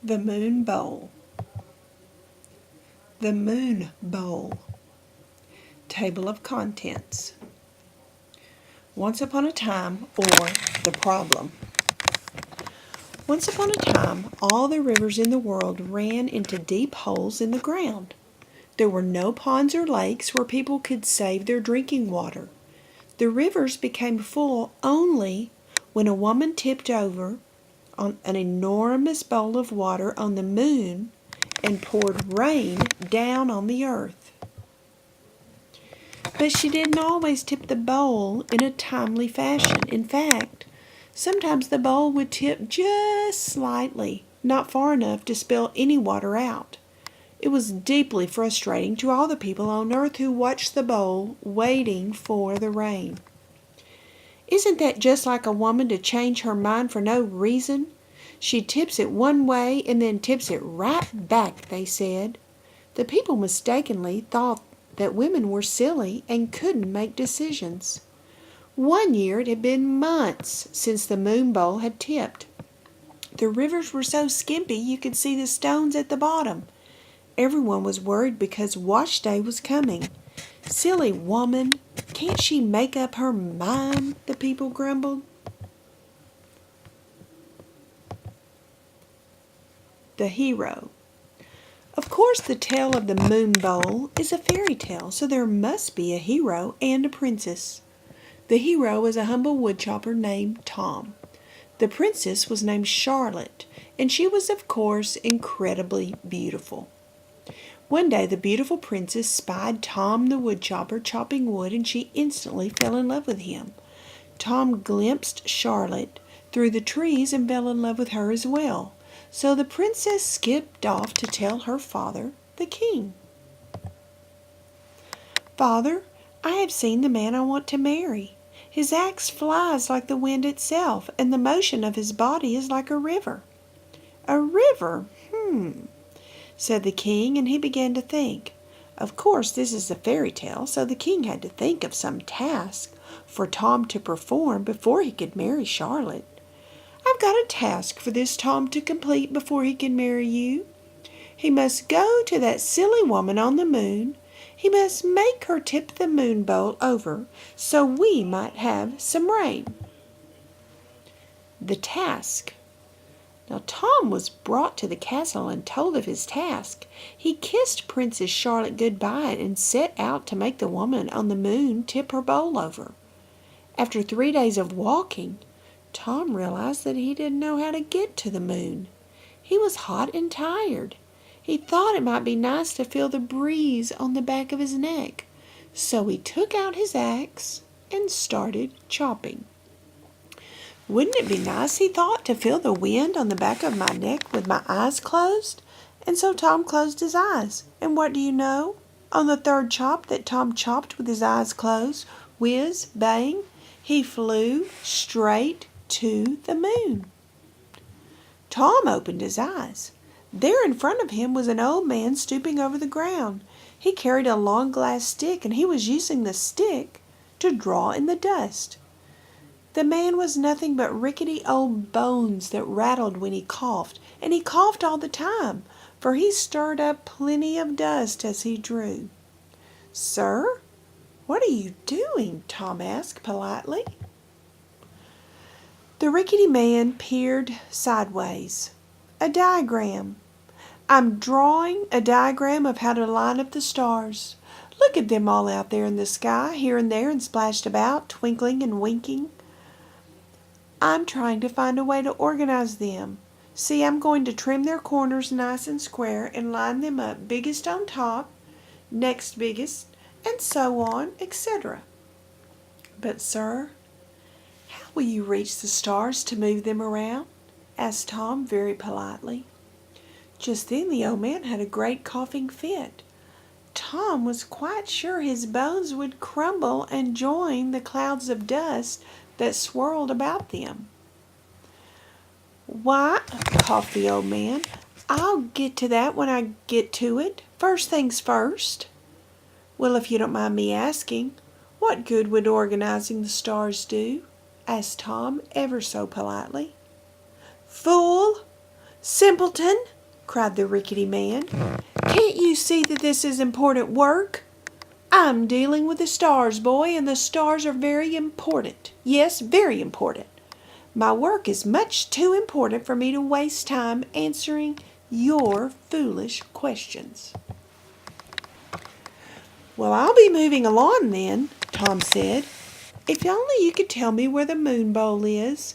The Moon Bowl. The Moon Bowl. Table of Contents. Once upon a time, or the problem. Once upon a time, all the rivers in the world ran into deep holes in the ground. There were no ponds or lakes where people could save their drinking water. The rivers became full only when a woman tipped over on an enormous bowl of water on the moon and poured rain down on the earth. But she didn't always tip the bowl in a timely fashion. In fact, sometimes the bowl would tip just slightly, not far enough to spill any water out. It was deeply frustrating to all the people on earth who watched the bowl waiting for the rain. Isn't that just like a woman to change her mind for no reason? She tips it one way and then tips it right back, they said. The people mistakenly thought that women were silly and couldn't make decisions. One year it had been months since the moon bowl had tipped. The rivers were so skimpy you could see the stones at the bottom. Everyone was worried because wash day was coming. Silly woman, can't she make up her mind? The people grumbled. The hero. Of course, the tale of the moon bowl is a fairy tale, so there must be a hero and a princess. The hero is a humble woodchopper named Tom. The princess was named Charlotte, and she was, of course, incredibly beautiful. One day the beautiful princess spied Tom the woodchopper chopping wood, and she instantly fell in love with him. Tom glimpsed Charlotte through the trees and fell in love with her as well. So the princess skipped off to tell her father, the king. "Father, I have seen the man I want to marry. His axe flies like the wind itself, and the motion of his body is like a river." "A river? Said the king, and he began to think. Of course, this is a fairy tale, so the king had to think of some task for Tom to perform before he could marry Charlotte. "I've got a task for this Tom to complete before he can marry you. He must go to that silly woman on the moon. He must make her tip the moon bowl over so we might have some rain." The task. Now Tom was brought to the castle and told of his task. He kissed Princess Charlotte goodbye and set out to make the woman on the moon tip her bowl over. After 3 days of walking, Tom realized that he didn't know how to get to the moon. He was hot and tired. He thought it might be nice to feel the breeze on the back of his neck. So he took out his axe and started chopping. Wouldn't it be nice, he thought, to feel the wind on the back of my neck with my eyes closed? And so Tom closed his eyes. And what do you know? On the third chop that Tom chopped with his eyes closed, whiz, bang, he flew straight to the moon. Tom opened his eyes. There in front of him was an old man stooping over the ground. He carried a long glass stick, and he was using the stick to draw in the dust. The man was nothing but rickety old bones that rattled when he coughed, and he coughed all the time, for he stirred up plenty of dust as he drew. "Sir, what are you doing?" Tom asked politely. The rickety man peered sideways. "A diagram. I'm drawing a diagram of how to line up the stars. Look at them all out there in the sky, here and there and splashed about, twinkling and winking. I'm trying to find a way to organize them. See, I'm going to trim their corners nice and square and line them up biggest on top, next biggest, and so on, etc." "But, sir, how will you reach the stars to move them around?" asked Tom very politely. Just then the old man had a great coughing fit. Tom was quite sure his bones would crumble and join the clouds of dust that swirled about them. "Why," coughed the old man, "I'll get to that when I get to it. First things first." "Well, if you don't mind me asking, what good would organizing the stars do?" asked Tom ever so politely. "Fool! "Simpleton," cried the rickety man, "can't you see that this is important work? I'm dealing with the stars, boy, and the stars are very important. Yes, very important. My work is much too important for me to waste time answering your foolish questions." "Well, I'll be moving along then," Tom said. "If only you could tell me where the moon bowl is.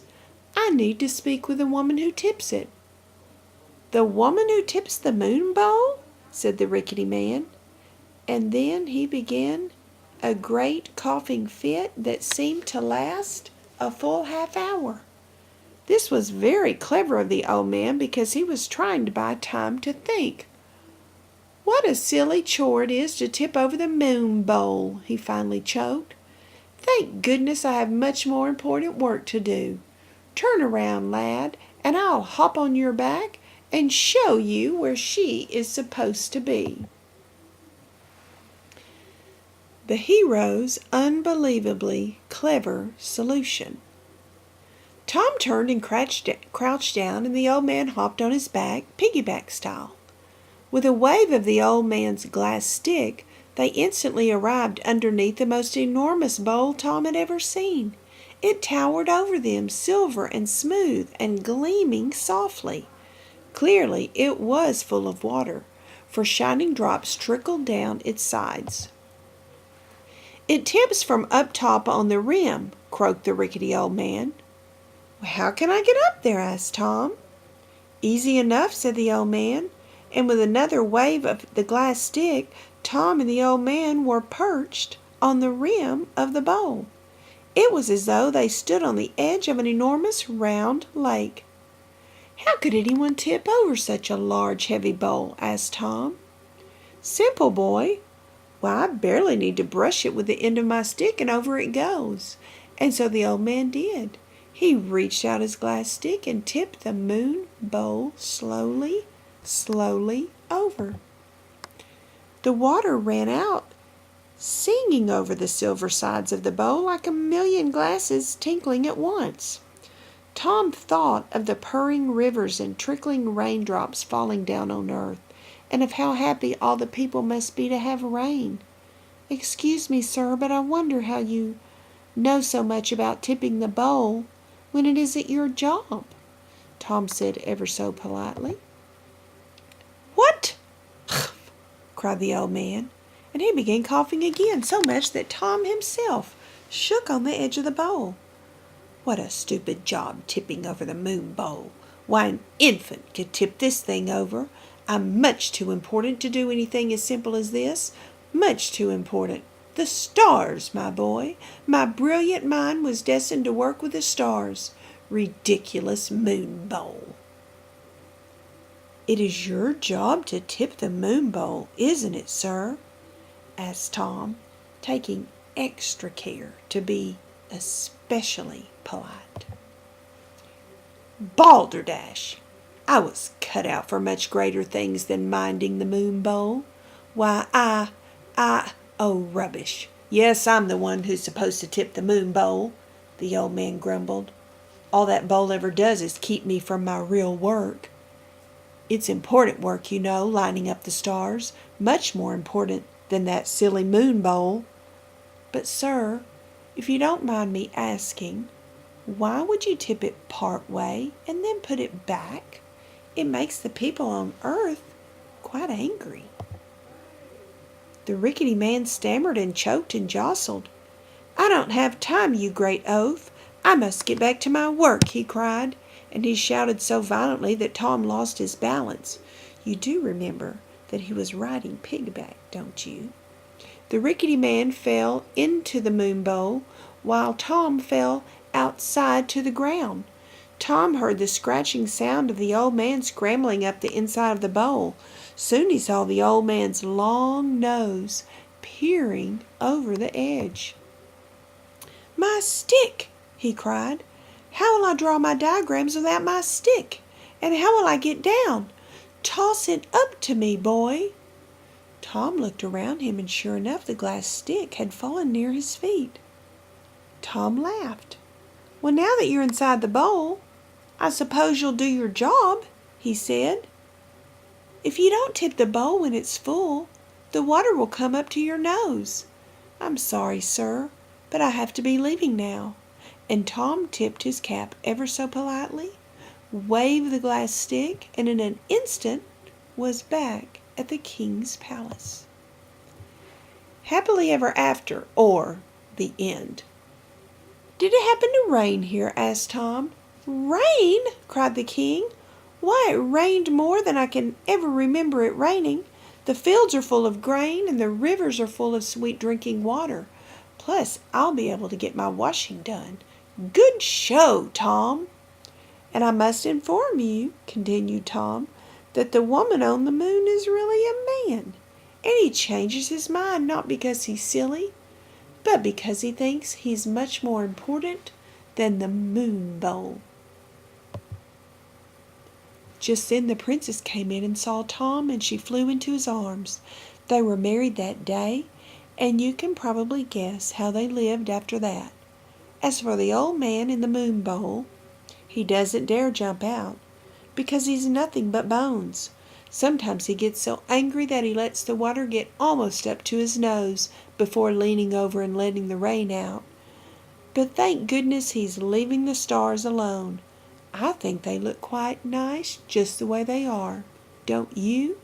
I need to speak with the woman who tips it." "The woman who tips the moon bowl?" said the rickety man. And then he began a great coughing fit that seemed to last a full half-hour. This was very clever of the old man because he was trying to buy time to think. "What a silly chore it is to tip over the moon bowl," he finally choked. "Thank goodness I have much more important work to do. Turn around, lad, and I'll hop on your back and show you where she is supposed to be." The hero's unbelievably clever solution. Tom turned and crouched down, and the old man hopped on his back, piggyback style. With a wave of the old man's glass stick, they instantly arrived underneath the most enormous bowl Tom had ever seen. It towered over them, silver and smooth and gleaming softly. Clearly it was full of water, for shining drops trickled down its sides. "It tips from up top on the rim," croaked the rickety old man. "How can I get up there?" asked Tom. "Easy enough," said the old man, and with another wave of the glass stick, Tom and the old man were perched on the rim of the bowl. It was as though they stood on the edge of an enormous round lake. "How could anyone tip over such a large, heavy bowl?" asked Tom. "Simple, boy. Why, I barely need to brush it with the end of my stick and over it goes." And so the old man did. He reached out his glass stick and tipped the moon bowl slowly, slowly over. The water ran out, singing over the silver sides of the bowl like a million glasses tinkling at once. Tom thought of the purring rivers and trickling raindrops falling down on earth, and of how happy all the people must be to have rain. "Excuse me, sir, but I wonder how you know so much about tipping the bowl when it isn't your job," Tom said ever so politely. "What?" cried the old man, and he began coughing again, so much that Tom himself shook on the edge of the bowl. "What a stupid job tipping over the moon bowl. Why, an infant could tip this thing over. I'm much too important to do anything as simple as this. Much too important. The stars, my boy. My brilliant mind was destined to work with the stars. Ridiculous moon bowl." "It is your job to tip the moon bowl, isn't it, sir?" asked Tom, taking extra care to be especially polite. "Balderdash! I was cut out for much greater things than minding the moon bowl. Why, oh, rubbish. Yes, I'm the one who's supposed to tip the moon bowl," the old man grumbled. "All that bowl ever does is keep me from my real work. It's important work, you know, lining up the stars. Much more important than that silly moon bowl. But, sir, if you don't mind me asking, why would you tip it part way and then put it back? It makes the people on earth quite angry." The rickety man stammered and choked and jostled. "I don't have time, you great oaf. I must get back to my work," he cried, and he shouted so violently that Tom lost his balance. You do remember that he was riding pigback, don't you? The rickety man fell into the moon bowl, while Tom fell outside to the ground. Tom heard the scratching sound of the old man scrambling up the inside of the bowl. Soon he saw the old man's long nose peering over the edge. "My stick!" he cried. "How will I draw my diagrams without my stick? And how will I get down? Toss it up to me, boy." Tom looked around him, and sure enough, the glass stick had fallen near his feet. Tom laughed. "Well, now that you're inside the bowl, I suppose you'll do your job," he said. "If you don't tip the bowl when it's full, the water will come up to your nose. I'm sorry, sir, but I have to be leaving now." And Tom tipped his cap ever so politely, waved the glass stick, and in an instant was back at the king's palace. Happily ever after, or the end. "Did it happen to rain here?" asked Tom. "Rain?" cried the king. "Why, it rained more than I can ever remember it raining. The fields are full of grain, and the rivers are full of sweet drinking water. Plus, I'll be able to get my washing done. Good show, Tom!" "And I must inform you," continued Tom, "that the woman on the moon is really a man. And he changes his mind not because he's silly, but because he thinks he's much more important than the moon bowl." Just then the princess came in and saw Tom, and she flew into his arms. They were married that day, and you can probably guess how they lived after that. As for the old man in the moon bowl, he doesn't dare jump out, because he's nothing but bones. Sometimes he gets so angry that he lets the water get almost up to his nose before leaning over and letting the rain out. But thank goodness he's leaving the stars alone. I think they look quite nice just the way they are. Don't you?